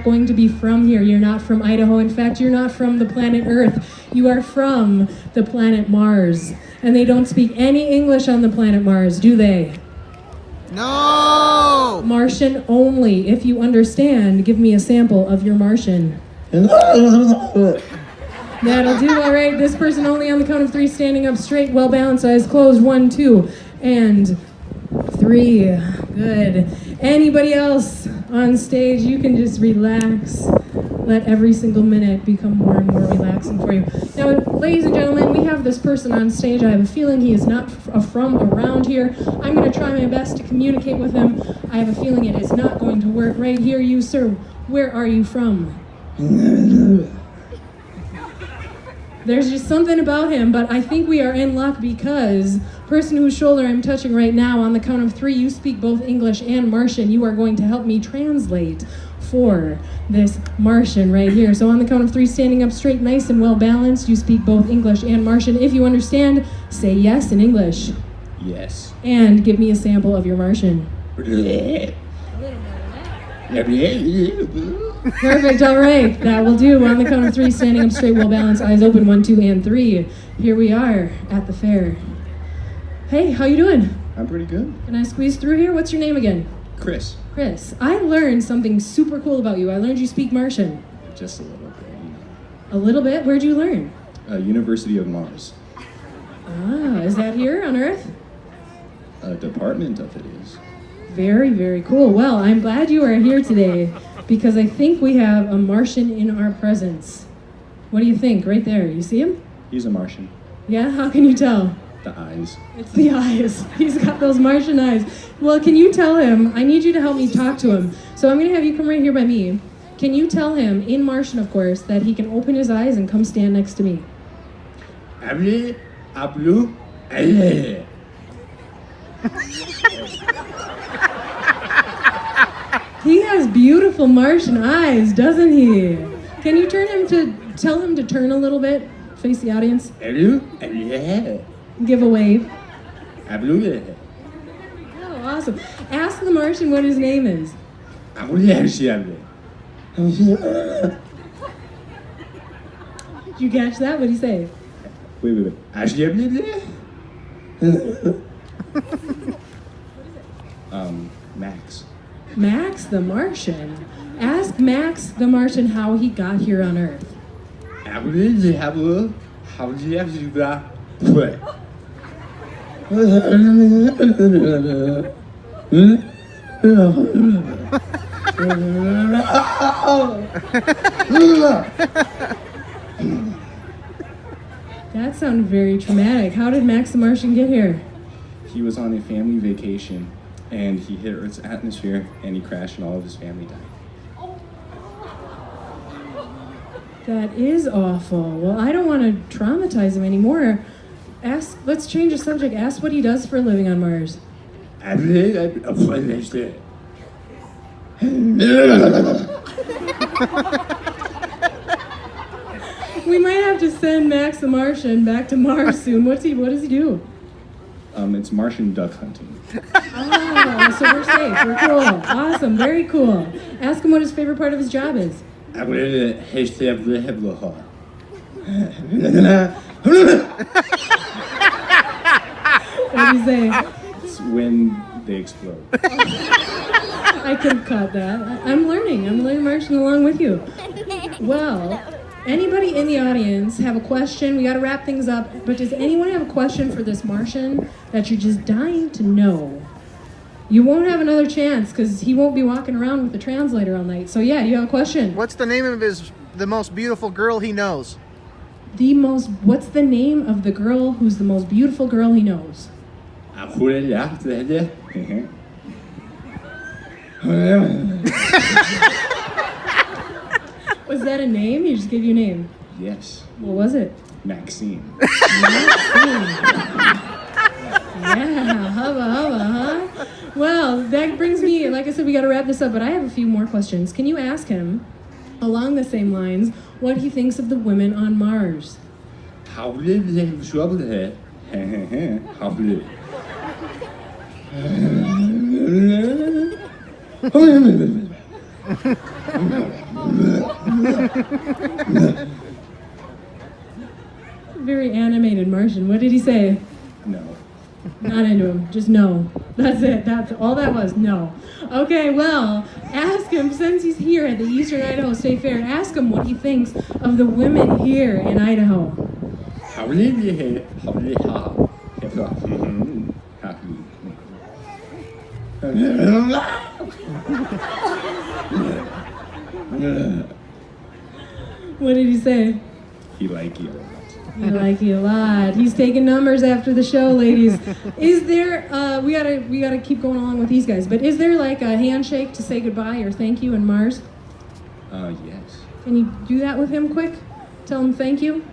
going to be from here. You're not from Idaho. In fact, you're not from the planet Earth. You are from the planet Mars. And they don't speak any English on the planet Mars, do they? No! Martian only. If you understand, give me a sample of your Martian. That'll do. All right, this person only on the count of 3, standing up straight, well balanced, eyes closed. 1, 2, and 3. Good. Anybody else on stage, you can just relax. Let every single minute become more and more relaxing for you. Now, ladies and gentlemen, we have this person on stage. I have a feeling he is not from around here. I'm going to try my best to communicate with him. I have a feeling it is not going to work. Right here, you, sir. Where are you from? There's just something about him, but I think we are in luck because person whose shoulder I'm touching right now, on the count of 3, you speak both English and Martian. You are going to help me translate for this Martian right here. So on the count of 3, standing up straight, nice and well balanced, you speak both English and Martian. If you understand, say yes in English. Yes. And give me a sample of your Martian. Perfect, all right. That will do. On the count of 3, standing up straight, well balanced, eyes open, 1, 2, and 3. Here we are at the fair. Hey, how you doing? I'm pretty good. Can I squeeze through here? What's your name again? Chris. Chris. I learned something super cool about you. I learned you speak Martian. Just a little bit, you know. A little bit? Where'd you learn? University of Mars. Ah, is that here on Earth? A department of it is. Very, very cool. Well, I'm glad you are here today because I think we have a Martian in our presence. What do you think? Right there. You see him? He's a Martian. Yeah? How can you tell? The eyes. It's the eyes. He's got those Martian eyes. Well, can you tell him? I need you to help me talk to him. So I'm going to have you come right here by me. Can you tell him, in Martian, of course, that he can open his eyes and come stand next to me? He has beautiful Martian eyes, doesn't he? Can you tell him to turn a little bit, face the audience? Give a wave. Oh, awesome. Ask the Martian what his name is. Did you catch that? What did he say? Wait. Max. Max the Martian. Ask Max the Martian how he got here on Earth. That sounded very traumatic. How did Max the Martian get here? He was on a family vacation, and he hit Earth's atmosphere, and he crashed, and all of his family died. That is awful. Well, I don't want to traumatize him anymore. Let's change the subject. Ask what he does for a living on Mars. We might have to send Max the Martian back to Mars soon. What does he do? It's Martian duck hunting. Oh, so we're safe. We're cool. Awesome. Very cool. Ask him what his favorite part of his job is. What do you say? It's when they explode. I could have caught that. I'm learning Martian along with you. Well, anybody in the audience have a question? We got to wrap things up. But does anyone have a question for this Martian that you're just dying to know? You won't have another chance because he won't be walking around with the translator all night. So yeah, you have a question. What's the name of the most beautiful girl he knows? What's the name of the girl who's the most beautiful girl he knows? Was that a name? He just gave you a name. Yes. What was it? Maxine. Yeah, hubba, huh? Well, that brings me, like I said, we got to wrap this up, but I have a few more questions. Can you ask him, along the same lines, what he thinks of the women on Mars? Very animated Martian. What did he say? No. Not into him. Just no. That's it. That's all that was. No. Okay, well, ask him, since he's here at the Eastern Idaho State Fair, ask him what he thinks of the women here in Idaho. What did he say? He like you a lot. I like you a lot. He's taking numbers after the show, ladies. Is there, we gotta keep going along with these guys, but is there like a handshake to say goodbye or thank you in Mars? Yes. Can you do that with him quick? Tell him thank you.